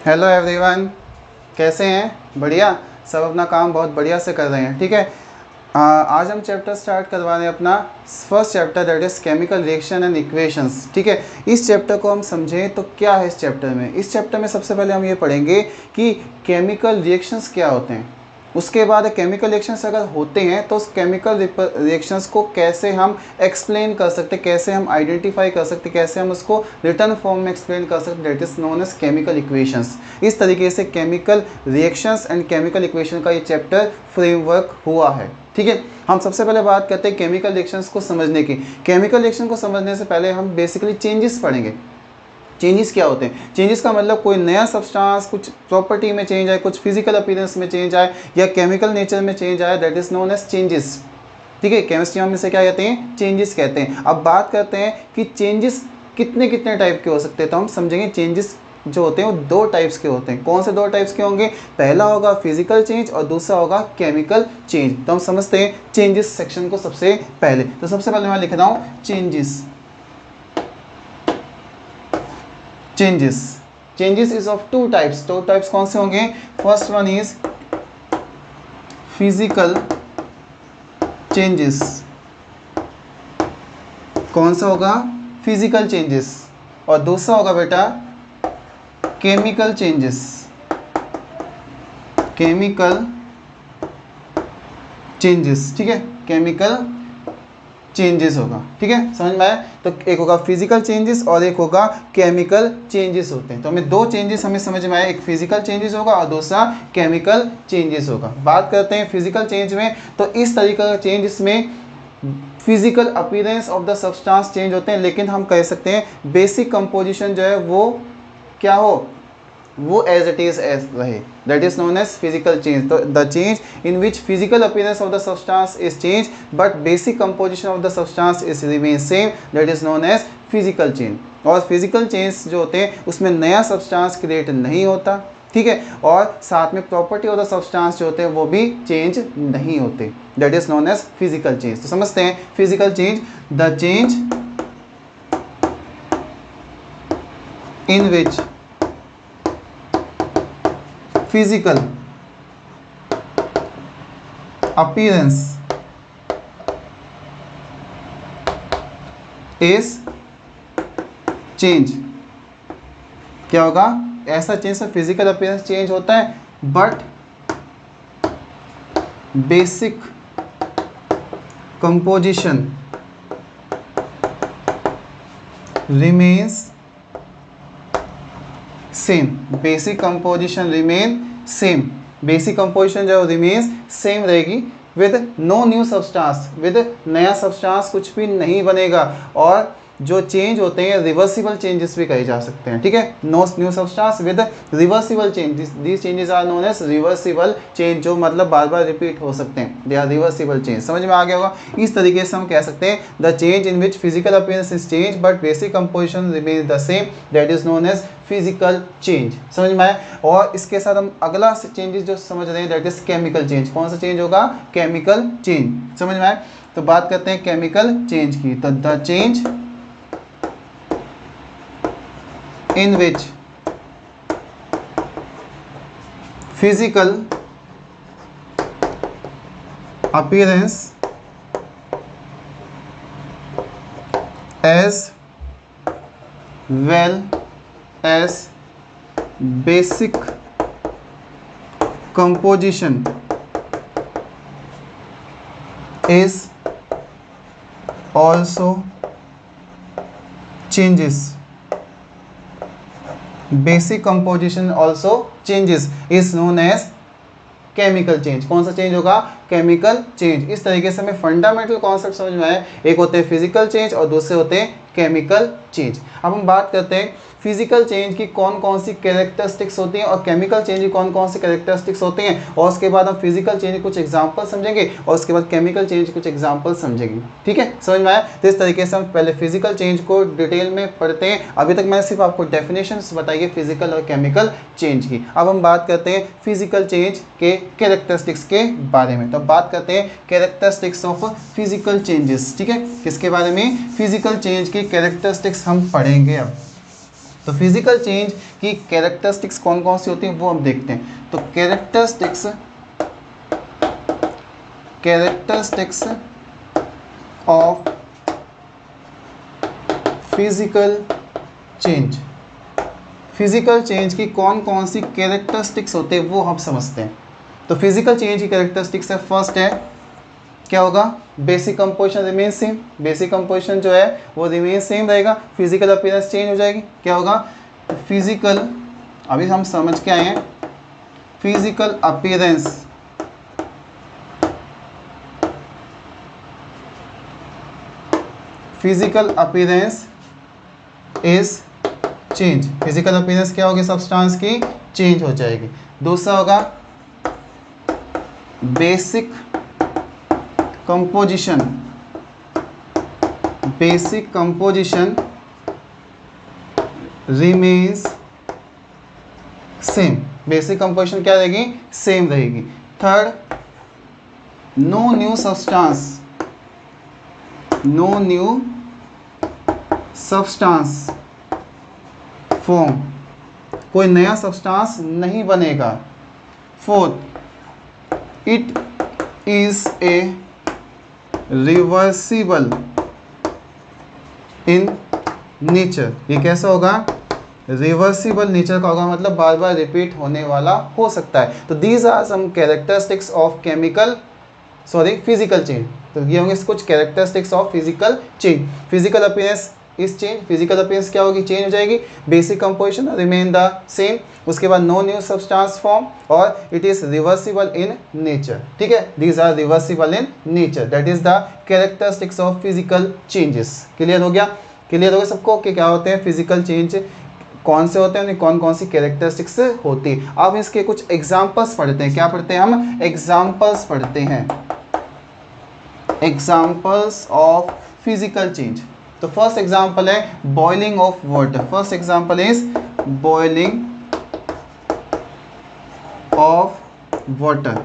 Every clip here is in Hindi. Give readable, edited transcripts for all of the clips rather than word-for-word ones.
हेलो एवरीवन, कैसे हैं? बढ़िया। सब अपना काम बहुत बढ़िया से कर रहे हैं। ठीक है। आज हम चैप्टर स्टार्ट करवा रहे हैं अपना first chapter, that is chemical reaction and equations. ठीक है। इस चैप्टर को हम समझें तो क्या है इस चैप्टर में। इस चैप्टर में सबसे पहले हम ये पढ़ेंगे कि केमिकल रिएक्शंस क्या होते हैं। उसके बाद केमिकल रिएक्शंस अगर होते हैं तो उस केमिकल रिएक्शंस को कैसे हम एक्सप्लेन कर सकते, कैसे हम आइडेंटिफाई कर सकते, कैसे हम उसको रिटर्न फॉर्म में एक्सप्लेन कर सकते, that is known as chemical equations. इस तरीके से chemical reactions and chemical equation का ये चैप्टर फ्रेमवर्क हुआ है। ठीक है। हम सबसे पहले बात करते हैं केमिकल रिएक्शंस को समझने की। केमिकल रिएक्शन को समझने से पहले हम बेसिकली चेंजेस पढ़ेंगे। चेंजेस क्या होते हैं? चेंजेस का मतलब कोई नया सब्सटेंस कुछ प्रॉपर्टी में चेंज आए, कुछ फिजिकल अपीयरेंस में चेंज आए या केमिकल नेचर में चेंज आए, that is known as changes. ठीक है। केमिस्ट्री में से क्या कहते हैं? चेंजेस कहते हैं। अब बात करते हैं कि चेंजेस कितने कितने टाइप के हो सकते हैं। तो हम समझेंगे चेंजेस जो होते हैं वो दो टाइप्स के होते हैं। कौन से दो टाइप्स के होंगे? पहला होगा फिजिकल चेंज और दूसरा होगा केमिकल चेंज। तो हम समझते हैं चेंजेस सेक्शन को सबसे पहले। तो सबसे पहले मैं लिख रहा हूँ changes. Changes changes is of two types. Two types कौन से होंगे? First one is physical changes. कौन सा होगा? Physical changes. और दूसरा होगा बेटा केमिकल चेंजेस। Chemical changes. ठीक है। केमिकल चेंजेस होगा। ठीक है, समझ में आया? तो एक होगा फिजिकल चेंजेस और एक होगा केमिकल चेंजेस होते हैं। तो हमें दो चेंजेस हमें समझ में आया, एक फिजिकल चेंजेस होगा और दूसरा केमिकल चेंजेस होगा। बात करते हैं फिजिकल चेंज में। तो इस तरीके का चेंज इसमें physical appearance of the substance change होते हैं, लेकिन हम कह सकते हैं बेसिक कंपोजिशन जो है वो क्या हो, वो एज इट इज एज रहे, that is known as physical change. तो the change in which physical appearance of the substance is change but basic composition of the substance is remain same, that is known as physical change. और फिजिकल चेंज जो होते हैं उसमें नया सब्सटेंस क्रिएट नहीं होता। ठीक है। और साथ में प्रॉपर्टी ऑफ द सब्सटेंस जो होते हैं वो भी चेंज नहीं होते, that is known as physical change. तो समझते हैं physical change, the change in which physical appearance is change। क्या होगा? ऐसा चेंज में फिजिकल अपीयरेंस चेंज होता है but basic composition remains same. Basic composition remain same. Basic composition जो रिमेन्स सेम रहेगी with no new substance. With नया सब्सटेंस कुछ भी नहीं बनेगा। और जो चेंज होते हैं रिवर्सिबल चेंजेस भी कहे जा सकते हैं। ठीक है। No new substance with reversible change, these changes are known as reversible change, जो मतलब बार बार रिपीट हो सकते हैं, दे आर रिवर्सिबल चेंज। समझ में आ गया होगा? इस तरीके से हम कह सकते हैं the change in which physical appearance is change but basic composition remains the same, that is known as physical change. समझ में आया? और इसके साथ हम अगला चेंजेस जो समझ रहे हैं दैट इज केमिकल चेंज। कौन सा चेंज होगा? Chemical change. समझ में आया? तो बात करते हैं केमिकल चेंज की। तो the change in which physical appearance as well as basic composition is also changes। Basic composition also changes is known as chemical change. कौन सा चेंज होगा? Chemical change. इस तरीके से हमें फंडामेंटल कॉन्सेप्ट समझ में आए। एक होते हैं फिजिकल चेंज और दूसरे होते हैं केमिकल चेंज। अब हम बात करते हैं फिजिकल चेंज की कौन कौन सी कैरेक्टरिस्टिक्स होती हैं और केमिकल चेंज की कौन कौन सी कैरेक्टरिस्टिक्स होती हैं, और उसके बाद हम फिजिकल चेंज के कुछ एग्जांपल समझेंगे और उसके बाद केमिकल चेंज के कुछ एग्जांपल समझेंगे। ठीक है, समझ में आया? तो इस तरीके से हम पहले फिजिकल चेंज को डिटेल में पढ़ते हैं। अभी तक मैंने सिर्फ आपको डेफिनेशंस बताई है फिजिकल और केमिकल चेंज की। अब हम बात करते हैं फिजिकल चेंज के कैरेक्टरिस्टिक्स के बारे में। तो बात करते हैं कैरेक्टरिस्टिक्स ऑफ फिजिकल चेंजेस। ठीक है, किसके बारे में? फिजिकल चेंज की कैरेक्टरिस्टिक्स हम पढ़ेंगे। अब तो फिजिकल चेंज की कैरेक्टरिस्टिक्स कौन कौन सी होती हैं वो हम देखते हैं। तो characteristics of physical change, physical change की कौन कौन सी कैरेक्टरिस्टिक्स होते हैं वो हम समझते हैं। तो फिजिकल चेंज की कैरेक्टरिस्टिक्स है, फर्स्ट है क्या होगा, basic composition remain same, basic composition जो है वो रिमेन सेम रहेगा, फिजिकल अपीयरेंस चेंज हो जाएगी। क्या होगा, फिजिकल, अभी हम समझ के आए हैं, physical appearance is change, physical appearance क्या होगी, सब्सटेंस की चेंज हो जाएगी। दूसरा होगा basic composition remains same, basic composition क्या रहेगी, सेम रहेगी। Third, no new substance form, कोई नया सब्सटेंस नहीं बनेगा। Fourth, it is a reversible in nature, ये कैसा होगा, रिवर्सिबल नेचर का होगा, मतलब बार बार रिपीट होने वाला हो सकता है। तो these are some characteristics of physical change. तो ये होंगे कुछ characteristics of physical change. Physical appearance is change, physical appearance क्या होगी, चेंज हो जाएगी। Basic composition remain the same, उसके बाद नो न्यू सब्सटेंस फॉर्म, और it is reversible in nature. ठीक है, these are reversible in nature, that is the characteristics of physical changes. Clear हो गया, क्लियर हो गया सबको कि क्या होते हैं फिजिकल चेंज, कौन से होते हैं, कौन कौन सी कैरेक्टरिस्टिक्स होती है। अब इसके कुछ एग्जांपल्स पढ़ते हैं। क्या पढ़ते हैं हम, एग्जांपल्स पढ़ते हैं, एग्जांपल्स ऑफ फिजिकल चेंज। तो फर्स्ट एग्जांपल है boiling of water, first example is boiling of water.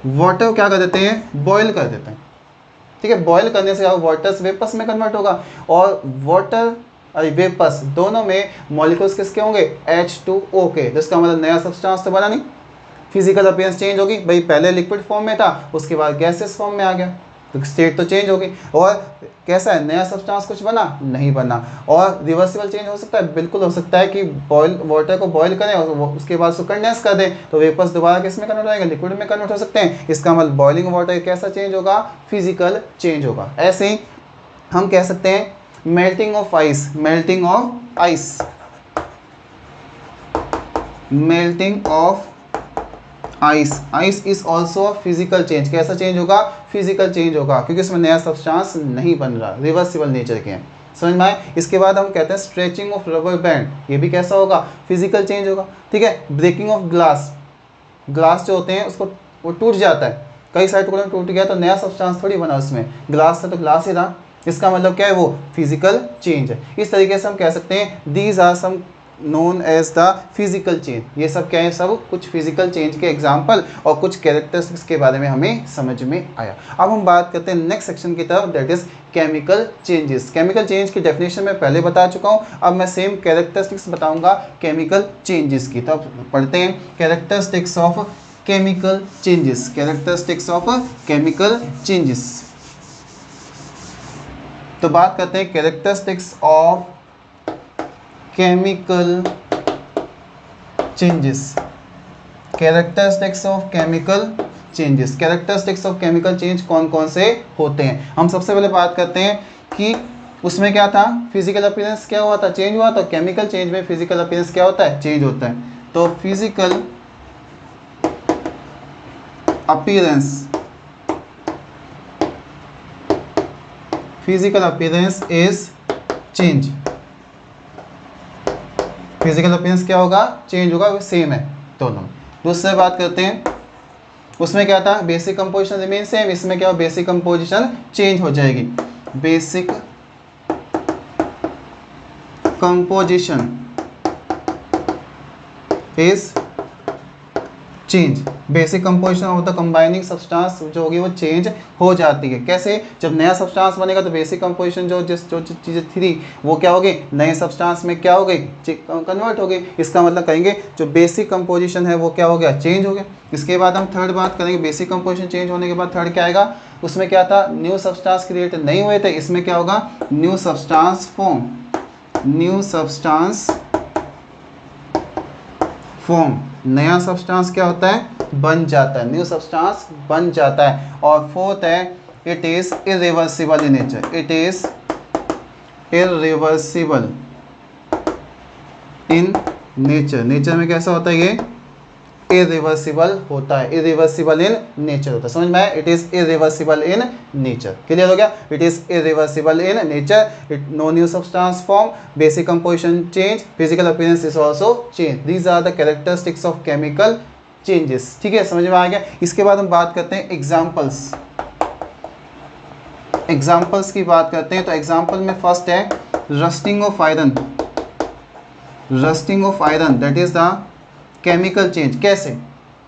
Water क्या कर देते हैं, बॉयल कर देते हैं। ठीक है, बॉयल करने से वाटर वेपर्स में कन्वर्ट होगा, और वाटर और वेपर्स दोनों में मॉलिक्यूल्स किसके होंगे, H2O के, जिसका मतलब नया सब्सटेंस तो बना नहीं। फिजिकल अपीयरेंस चेंज होगी, भाई पहले लिक्विड फॉर्म में था, उसके बाद गैसेस फॉर्म में आ गया, तो स्टेट तो चेंज होगी। और कैसा है, नया सब्सटेंस कुछ बना नहीं बना। और रिवर्सिबल चेंज हो सकता है, बिल्कुल हो सकता है कि बॉयल वाटर को बॉयल करें और उसके बाद उसको कंडेंस कर दें, तो वेपर्स दोबारा किस में कन्वर्ट हो जाएंगे, लिक्विड में कन्वर्ट हो सकते हैं। इसका मतलब बॉइलिंग वाटर कैसा चेंज होगा, फिजिकल चेंज होगा। ऐसे ही हम कह सकते हैं melting of ice, melting of ice, melting of ice, ice is also physical change, कैसा चेंज होगा, फिजिकल चेंज होगा, क्योंकि इसमें नया सब्सटेंस नहीं बन रहा, रिवर्सिबल नेचर के हैं। समझ में आए। इसके बाद हम कहते हैं स्ट्रेचिंग ऑफ रबर बैंड, ये भी कैसा होगा, फिजिकल चेंज होगा। ठीक है, ब्रेकिंग ऑफ ग्लास, ग्लास जो होते हैं उसको वो टूट जाता है, कई सारे टुकड़ों में टूट गया तो नया सब्सटेंस थोड़ी बना उसमें, ग्लास था तो ग्लास ही था, इसका मतलब क्या है, वो फिजिकल चेंज है। इस तरीके से हम कह सकते हैं these are some known as the physical change. ये सब क्या है, सब कुछ फिजिकल चेंज के एग्जाम्पल और कुछ कैरेक्टरिस्टिक्स के बारे में हमें समझ में आया। अब हम बात करते हैं नेक्स्ट सेक्शन की तरफ, that is chemical changes. Chemical change की डेफिनेशन मैं पहले बता चुका हूँ, अब मैं सेम कैरेक्टरिस्टिक्स बताऊंगा केमिकल चेंजेस की। तो अब पढ़ते हैं characteristics of chemical changes, characteristics of chemical changes. तो बात करते हैं characteristics of chemical changes, characteristics of chemical changes. Characteristics of chemical change कौन कौन से होते हैं, हम सबसे पहले बात करते हैं कि उसमें क्या था, फिजिकल अपीयरेंस क्या हुआ था, चेंज हुआ। तो केमिकल चेंज में फिजिकल अपीयरेंस क्या होता है, चेंज होता है। तो physical appearance, physical appearance is change, physical appearance क्या होगा, चेंज होगा, वो सेम है दोनों। दूसरी बात करते हैं, उसमें क्या था, बेसिक कंपोजिशन रिमेन सेम, इसमें क्या हो, बेसिक कंपोजिशन चेंज हो जाएगी। Basic composition is change, basic composition of the combining substance जो होगी वो चेंज हो जाती है। कैसे? जब नया सब्सटेंस बनेगा तो बेसिक कंपोजिशन जो चीज़ें थी वो क्या हो गई, नए सब्सटेंस में क्या हो गई, कन्वर्ट हो गई। इसका मतलब कहेंगे जो बेसिक कंपोजिशन है वो क्या हो गया, चेंज हो गया। इसके बाद हम थर्ड बात करेंगे, बेसिक कंपोजिशन चेंज होने के बाद थर्ड क्या आएगा, उसमें क्या था, न्यू सब्सटेंस क्रिएट नहीं हुए थे, इसमें क्या होगा, new substance form, new substance form, नया सब्सटेंस क्या होता है, बन जाता है, न्यू सब्सटेंस बन जाता है। और फोर्थ है it is irreversible in nature, it is irreversible in nature, nature में कैसा होता है ये, इरिवर्सिबल होता है, इरिवर्सिबल इन नेचर होता है। समझ में आया, it is irreversible in nature, clear हो गया, it is irreversible in nature, it no new substance form, basic composition change, physical appearance is also change, these are the characteristics of chemical changes. ठीक है, समझ में आ गया। इसके बाद हम बात करते हैं एग्जाम्पल्स, एग्जाम्पल्स की बात करते हैं। तो एग्जाम्पल में फर्स्ट है rusting of iron, rusting of iron that is the chemical change. कैसे,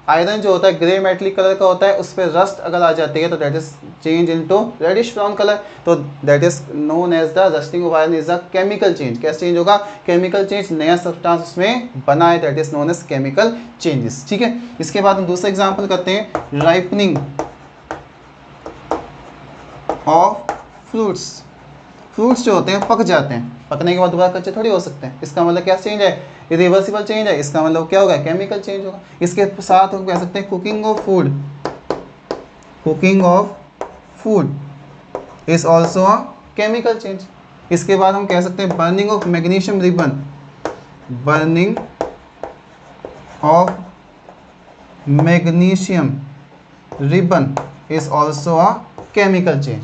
आयरन जो होता है ग्रे मेटलिक कलर का होता है, उस पर रस्ट अगर आ जाती है तो that is change into reddish brown colour, तो that is known as the rusting of iron is the chemical change. कैसे चेंज होगा, केमिकल चेंज, नया सब्सटेंस उसमें बना है, that is known as chemical changes. ठीक है, इसके बाद हम दूसरा एग्जांपल करते हैं राइपनिंग ऑफ फ्रूट्स, फ्रूट्स जो होते हैं पक जाते हैं, पकने के बाद दोबारा कच्चे थोड़ी हो सकते हैं, इसका मतलब क्या चेंज है, इरिवर्सिबल चेंज है, इसका मतलब क्या होगा, केमिकल चेंज होगा। इसके साथ हम कह सकते हैं cooking of food, cooking of food is also a chemical change. इसके बाद हम कह सकते हैं burning of magnesium ribbon, burning of magnesium ribbon is also a chemical change.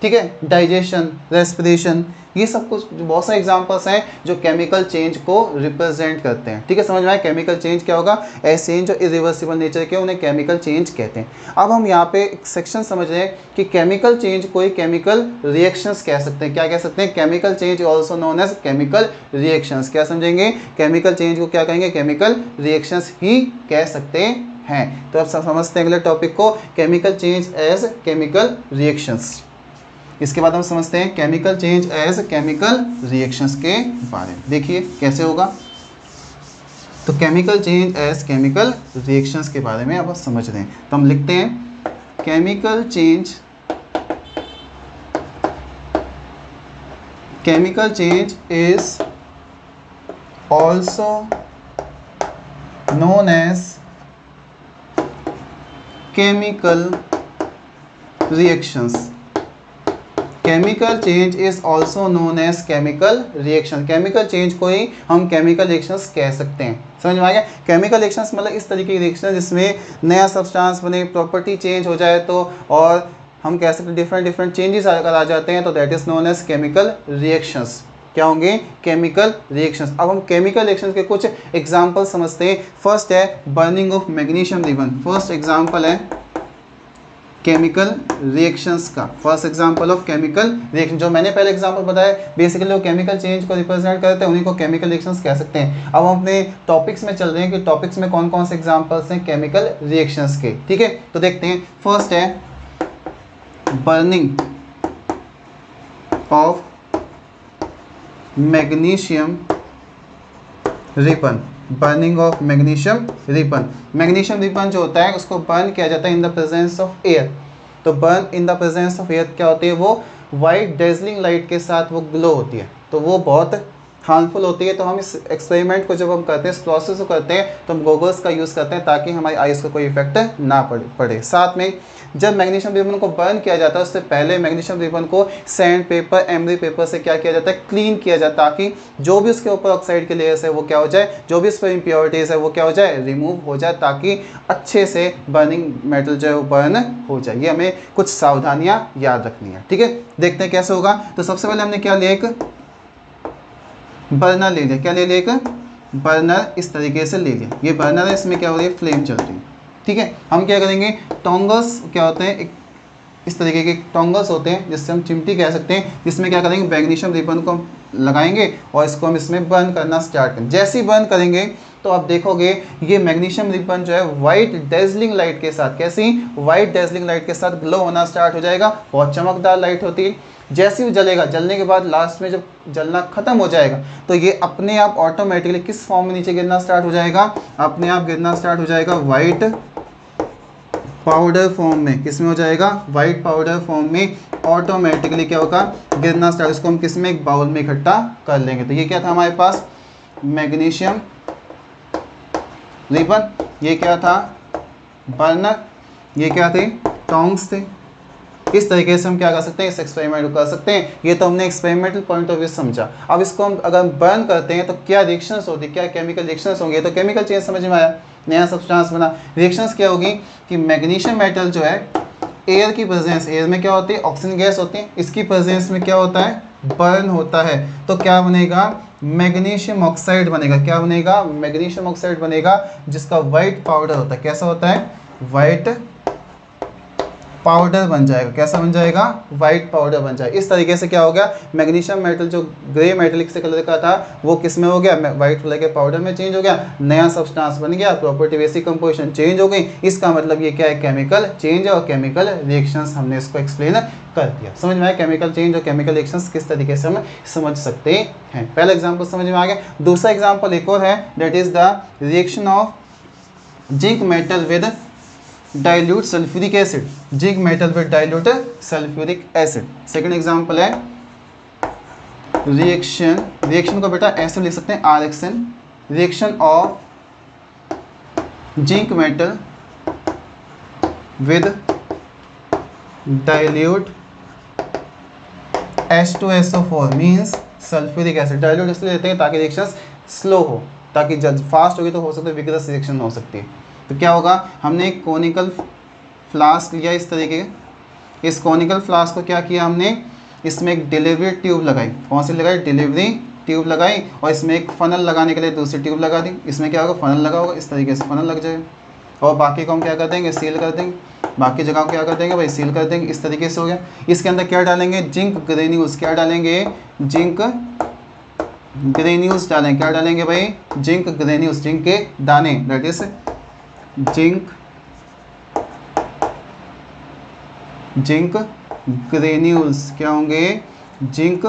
ठीक है, डाइजेशन, रेस्पिरेशन, ये सब कुछ बहुत सारे एग्जांपल्स हैं जो केमिकल चेंज को रिप्रेजेंट करते हैं। ठीक है, समझ में आया, केमिकल चेंज क्या होगा, ऐसे चेंज जो इरिवर्सिबल नेचर के उन्हें केमिकल चेंज कहते हैं। अब हम यहाँ पे एक सेक्शन समझ रहे हैं कि केमिकल चेंज कोई केमिकल रिएक्शंस कह सकते हैं। क्या कह सकते हैं, chemical change also known as chemical reactions. क्या समझेंगे, केमिकल चेंज को क्या कहेंगे, केमिकल रिएक्शंस ही कह सकते हैं। तो अब समझते हैं अगले टॉपिक को, chemical change as chemical reactions. इसके बाद हम समझते हैं chemical change as chemical reactions के बारे में। देखिए कैसे होगा, तो chemical change as chemical reactions के बारे में अब आप समझ रहे हैं। तो हम लिखते हैं chemical change, chemical change is also known as chemical reactions, chemical change is also known as chemical reaction. Chemical change को ही हम केमिकल रिएक्शंस कह सकते हैं। समझ में आ गया, केमिकल रिएक्शंस मतलब इस तरीके की रिएक्शन जिसमें नया सब्सटेंस बने, प्रॉपर्टी चेंज हो जाए तो, और हम कह सकते हैं डिफरेंट डिफरेंट चेंजेस अगर आ जाते हैं तो that is known as chemical reactions. क्या होंगे, केमिकल रिएक्शंस। अब हम केमिकल रिएक्शंस के कुछ एग्जाम्पल समझते हैं। फर्स्ट है burning of magnesium ribbon, first example है केमिकल रिएक्शंस का, first example of chemical reaction. जो मैंने पहले एग्जांपल बताया बेसिकली वो केमिकल चेंज को रिप्रेजेंट करते हैं, उन्हीं को केमिकल रिएक्शंस कह सकते हैं। अब हम अपने टॉपिक्स में चल रहे हैं कि टॉपिक्स में कौन कौन से एग्जांपल्स हैं केमिकल रिएक्शंस के। ठीक है, तो देखते हैं। फर्स्ट है burning of magnesium ribbon, burning of magnesium ribbon. Magnesium ribbon जो होता है उसको बर्न किया जाता है in the presence of air. तो burn in the presence of air क्या होती है, वो वाइट डेजलिंग लाइट के साथ वो ग्लो होती है, तो वो बहुत हार्मफुल होती है। तो हम इस एक्सपेरिमेंट को जब हम करते हैं, इस प्रोसेस को करते हैं, तो हम गोगल्स का यूज़ करते हैं ताकि हमारी आइज़ को कोई इफेक्ट ना पड़े। साथ में जब मैग्नीशियम रिबन को बर्न किया जाता है उससे पहले मैग्नीशियम रिबन को सैंड पेपर, एमरी पेपर से क्या किया जाता है, क्लीन किया जाता है, ताकि जो भी उसके ऊपर ऑक्साइड के लेयर्स है वो क्या हो जाए, जो भी उस पर इम्प्योरिटीज़ है वो क्या हो जाए, रिमूव हो जाए, ताकि अच्छे से बर्निंग मेटल जो है वो बर्न हो जाए। ये हमें कुछ सावधानियाँ याद रखनी है। ठीक है, देखते हैं कैसे होगा। तो सबसे पहले हमने क्या लिया, एक बर्नर ले लिया। क्या ले लिया, एक बर्नर इस तरीके से ले लिया। ये बर्नर है, इसमें क्या हो रही है, फ्लेम चल रही है। ठीक है, हम क्या करेंगे, टोंगल्स क्या होते हैं, एक इस तरीके के टोंगल्स होते हैं जिससे हम चिमटी कह सकते हैं, जिसमें क्या करेंगे मैग्नीशियम रिबन को हम लगाएंगे और इसको हम इसमें बर्न करना स्टार्ट करेंगे। जैसे ही बर्न करेंगे तो आप देखोगे ये मैग्नीशियम रिबन जो है वाइट डेजलिंग लाइट के साथ, कैसी वाइट डेजलिंग लाइट के साथ ग्लो होना स्टार्ट हो जाएगा। बहुत चमकदार लाइट होती है। जैसे ही जलेगा, जलने के बाद लास्ट में जब जलना खत्म हो जाएगा तो ये अपने आप ऑटोमेटिकली किस फॉर्म में नीचे गिरना स्टार्ट हो जाएगा, अपने आप गिरना स्टार्ट हो जाएगा वाइट पाउडर फॉर्म में। किस में हो जाएगा, वाइट पाउडर फॉर्म में ऑटोमेटिकली क्या होगा, गिरना स्टार्ट। इसको हम किस में, एक बाउल में इकट्ठा कर लेंगे। तो ये क्या था हमारे पास, मैग्नीशियम रिबन, ये क्या था बर्नर, ये क्या थे टोंग्स थे। इस तरीके से हम क्या कर सकते हैं, इस एक्सपेरिमेंट को कर सकते हैं। ये तो हमने एक्सपेरिमेंटल पॉइंट ऑफ व्यू समझा। अब इसको हम अगर बर्न करते हैं तो क्या रिएक्शंस होती है, क्या केमिकल रिएक्शंस होंगे। तो केमिकल चेंज समझ में आया, नया सब्सटेंस बना। रिएक्शंस क्या होगी कि मैग्नीशियम मेटल जो है एयर की प्रेजेंस, एयर में क्या होती है ऑक्सीजन गैस होती है, इसकी प्रेजेंस में क्या होता है बर्न होता है। तो क्या बनेगा, मैग्नीशियम ऑक्साइड बनेगा। क्या बनेगा, मैग्नीशियम ऑक्साइड बनेगा, जिसका वाइट पाउडर होता है। कैसा होता है, वाइट पाउडर बन जाएगा। कैसा बन जाएगा, वाइट पाउडर बन जाएगा। इस तरीके से क्या हो गया, मैग्नीशियम मेटल जो ग्रे मेटेलिक से कलर का था वो किस में हो गया, वाइट कलर के पाउडर में चेंज हो गया, नया सब्सटेंस बन गया, प्रॉपर्टी बेसिक कंपोजिशन चेंज हो गई। इसका मतलब ये क्या है, केमिकल चेंज है और केमिकल रिएक्शंस हमने इसको एक्सप्लेन कर दिया। समझ में आया केमिकल चेंज और केमिकल रिएक्शंस किस तरीके से हम समझ सकते हैं। पहला एग्जाम्पल समझ में आ गया। दूसरा एग्जाम्पल एक और है, that is the reaction of zinc metal with dilute sulphuric acid. Zinc metal with dilute sulphuric acid. Second example है रिएक्शन को बेटा ऐसे लिख सकते हैं RXN, reaction of zinc metal with dilute H2SO4 means sulphuric acid. Dilute इसलिए लेते हैं ताकि रिएक्शन स्लो हो, ताकि जब फास्ट होगी तो हो सकता है विग्रस रिएक्शन हो सकती है। तो क्या होगा, हमने एक कोनिकल फ्लास्क लिया इस तरीके के। इस कोनिकल फ्लास्क को क्या किया हमने, इसमें एक डिलीवरी ट्यूब लगाई। कौन सी लगाई, डिलीवरी ट्यूब लगाई। और इसमें एक फनल लगाने के लिए दूसरी ट्यूब लगा दी। इसमें क्या होगा, फनल लगा होगा, इस तरीके से फनल लग जाएगा। और बाकी को हम क्या कर देंगे, सील कर देंगे। बाकी जगह को क्या कर देंगे भाई, सील कर देंगे। इस तरीके से हो गया। इसके अंदर क्या डालेंगे, जिंक ग्रेन्यूल्स। क्या डालेंगे, जिंक ग्रेन्यूल्स डालेंगे। क्या डालेंगे भाई, जिंक ग्रेन्यूल्स, जिंक के दाने, दैट इज जिंक ग्रेन्यूल्स। क्या होंगे, जिंक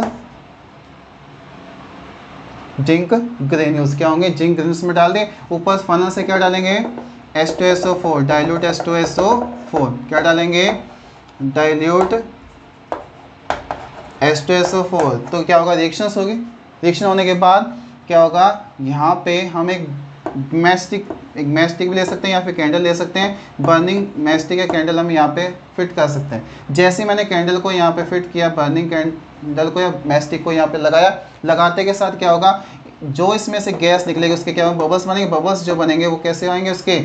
ग्रेन्यूल्स क्या होंगे, जिंक ग्रेन्यूल्स में डाल दें। ऊपर फनल से क्या डालेंगे, H2SO4, डाइल्यूट H2SO4। क्या डालेंगे, डाइल्यूट H2SO4। तो क्या होगा, रिएक्शंस होगी। रिएक्शन होने के बाद क्या होगा, यहाँ पे हम एक मैस्टिक भी ले सकते हैं या फिर कैंडल ले सकते हैं। बर्निंग मैस्टिक या कैंडल हम यहाँ पे फिट कर सकते हैं। जैसे ही मैंने कैंडल को यहाँ पे फिट किया, बर्निंग कैंडल को या मैस्टिक को यहाँ पे लगाया, लगाते के साथ क्या होगा, जो इसमें से गैस निकलेगी उसके क्या होगा, बबल्स बनेंगे। बबल्स जो बनेंगे वो कैसे आएंगे, उसके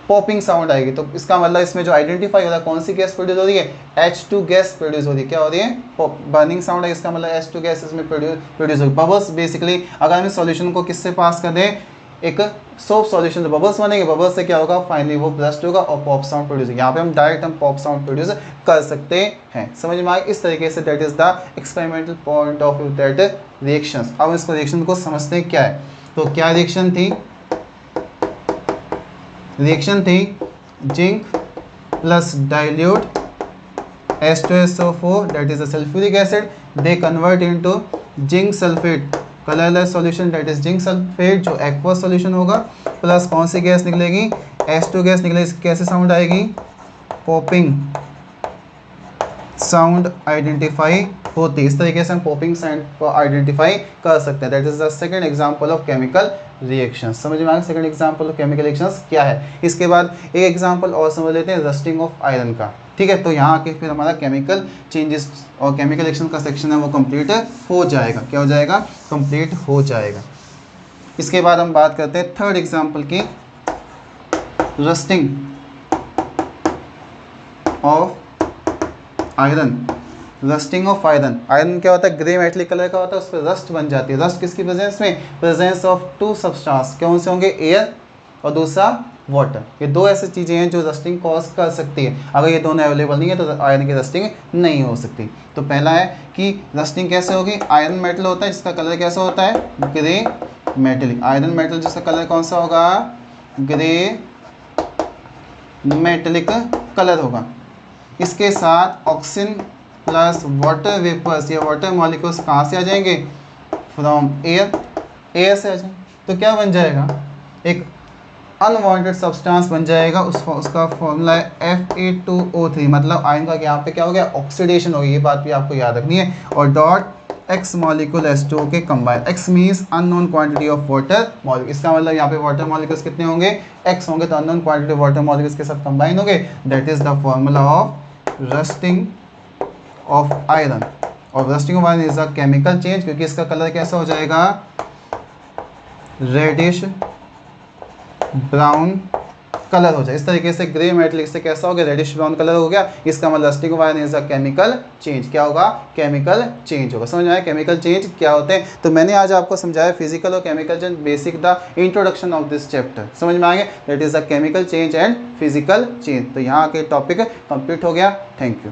पॉपिंग साउंड आएगी। तो इसका मतलब इसमें जो आइडेंटिफाई हो रहा है कौन सी गैस प्रोड्यूस हो रही है, H2 गैस प्रोड्यूस हो रही है। क्या हो रही है, बर्निंग साउंड है, इसका मतलब H2 गैस इसमें प्रोड्यूस होगी। बबल्स बेसिकली अगर हम इस सॉल्यूशन को किससे पास कर दें, एक सोप सॉल्यूशन, बबल्स बनेंगे। बबल्स से क्या होगा, फाइनली वो ब्रस्ट होगा और पॉप साउंड प्रोड्यूस होगा। यहाँ पे हम डायरेक्ट पॉप साउंड प्रोड्यूस कर सकते हैं। समझ में आए, इस तरीके say that is the experimental point of view that reactions. अब इस रिएक्शन को समझते हैं क्या है। तो क्या रिएक्शन थी, zinc plus dilute H2SO4 that is a sulfuric acid, they convert into zinc sulfate colourless solution, that is zinc sulfate जो एक्वस सॉल्यूशन होगा। प्लस कौन सी गैस निकलेगी, H2 गैस निकलेगी। कैसे साउंड आएगी, पॉपिंग साउंड आइडेंटिफाई होती है। इस तरीके से हम पॉपिंग साउंड को आइडेंटिफाई कर सकते हैं। That is the second example of chemical reactions. समझ में आ गया second example of chemical reactions क्या है। इसके बाद एक एग्जांपल और समझ लेते हैं, रस्टिंग ऑफ आयरन का। ठीक है, तो यहाँ आके फिर हमारा केमिकल चेंजेस और केमिकल रिएक्शन का सेक्शन है वो कंप्लीट हो जाएगा। क्या हो जाएगा, कंप्लीट हो जाएगा। इसके बाद हम बात करते हैं थर्ड एग्जांपल की, rusting of iron. Rusting of iron, iron क्या होता है, ग्रे मेटलिक कलर का होता है, उस पर रस्ट बन जाती है। रस्ट किसकी प्रेजेंस में, प्रेजेंस ऑफ टू सब्सटेंस। कौन से होंगे, एयर और दूसरा वाटर। ये दो ऐसी चीज़ें हैं जो रस्टिंग कॉज कर सकती है। अगर ये दोनों अवेलेबल नहीं है तो आयरन की रस्टिंग नहीं हो सकती। तो पहला है कि रस्टिंग कैसे होगी, आयरन मेटल होता है जिसका कलर कैसा होता है, ग्रे मेटेलिक। आयरन मेटल जिसका कलर कौन सा होगा, ग्रे मेटेलिक कलर होगा। इसके साथ ऑक्सीजन प्लस वाटर वेपर्स या वाटर मॉलिक्यूल्स कहाँ से आ जाएंगे, फ्रॉम एयर, एयर से आ जाएंगे। तो क्या बन जाएगा, एक अनवांटेड सब्सटेंस बन जाएगा। उसका फॉर्मूला है Fa2O3, मतलब आयन का यहाँ पे क्या हो गया, ऑक्सीडेशन हो गई। ये बात भी आपको याद रखनी है। और डॉट X मॉलिक्यूल H2O के combine, X means unknown quantity of water molecule. इसका मतलब यहाँ पे वाटर मॉलिक्यूल्स कितने होंगे, X होंगे, तो अननोन क्वांटिटी वाटर मॉलिक्यूल्स के साथ कंबाइन होंगे। That is the formula of rusting of iron. और rusting of iron is a chemical change, क्योंकि इसका कलर कैसा हो जाएगा, रेडिश ब्राउन कलर हो जाए। इस तरीके से ग्रे मेटलिक से कैसा हो गया, रेडिश ब्राउन कलर हो गया। इसका मतलब rusting of iron is a chemical change. क्या होगा, केमिकल चेंज होगा। समझ में आया केमिकल चेंज क्या होते हैं। तो मैंने आज आपको समझाया फिजिकल और chemical change, basic the introduction of this chapter. समझ में आएंगे, that is the chemical change and physical change. तो यहाँ के टॉपिक कंप्लीट हो गया। Thank you.